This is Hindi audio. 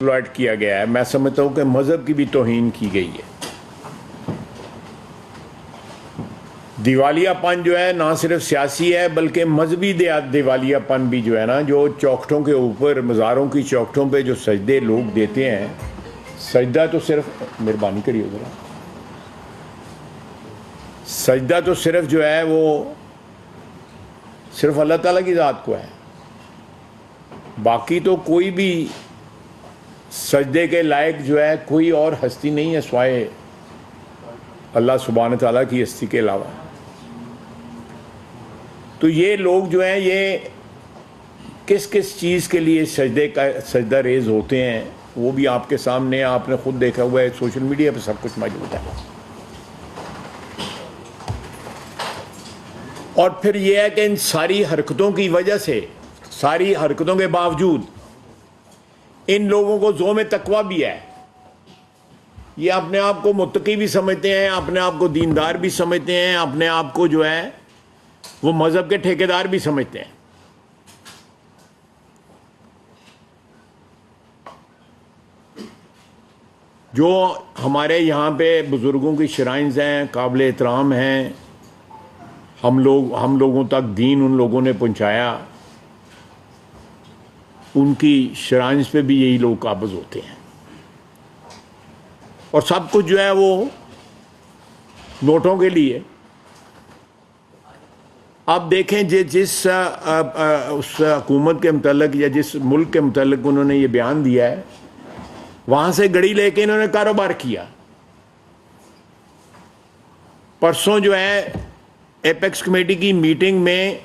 एक्सप्लॉइट किया गया है। मैं समझता हूँ कि मज़हब की भी तौहीन की गई है। दिवालियापन जो है ना सिर्फ सियासी है बल्कि मजहबी दिवालियापन भी जो है ना, जो चौखटों के ऊपर, मज़ारों की चौखटों पे जो सजदे लोग देते हैं, सजदा तो सिर्फ, मेहरबानी करिए ज़रा, सजदा तो सिर्फ जो है वो सिर्फ अल्लाह ताला की ज़ात को है। बाकी तो कोई भी सजदे के लायक जो है कोई और हस्ती नहीं है सिवाय अल्लाह सुब्हान ताला की हस्ती के अलावा। तो ये लोग जो हैं ये किस किस चीज़ के लिए सजदा रेज होते हैं वो भी आपके सामने, आपने खुद देखा हुआ है, सोशल मीडिया पे सब कुछ मौजूद है। और फिर यह है कि इन सारी हरकतों की वजह से, सारी हरकतों के बावजूद इन लोगों को ज़ोम तकवा भी है। ये अपने आप को मुत्तकी भी समझते हैं, अपने आप को दीनदार भी समझते हैं, अपने आप को जो है वो मज़हब के ठेकेदार भी समझते हैं। जो हमारे यहाँ पे बुज़ुर्गों की श्राइन्स हैं, काबिल एहतराम हैं, हम लोगों तक दीन उन लोगों ने पहुँचाया, उनकी श्राइन्स पे भी यही लोग काबिज़ होते हैं। और सब कुछ जो है वो नोटों के लिए। आप देखें जिस उस हुकूमत के मुतल्लिक़ या जिस मुल्क के मुतल्लिक़ उन्होंने ये बयान दिया है, वहाँ से गड़ी लेके इन्होंने कारोबार किया। परसों जो है एपेक्स कमेटी की मीटिंग में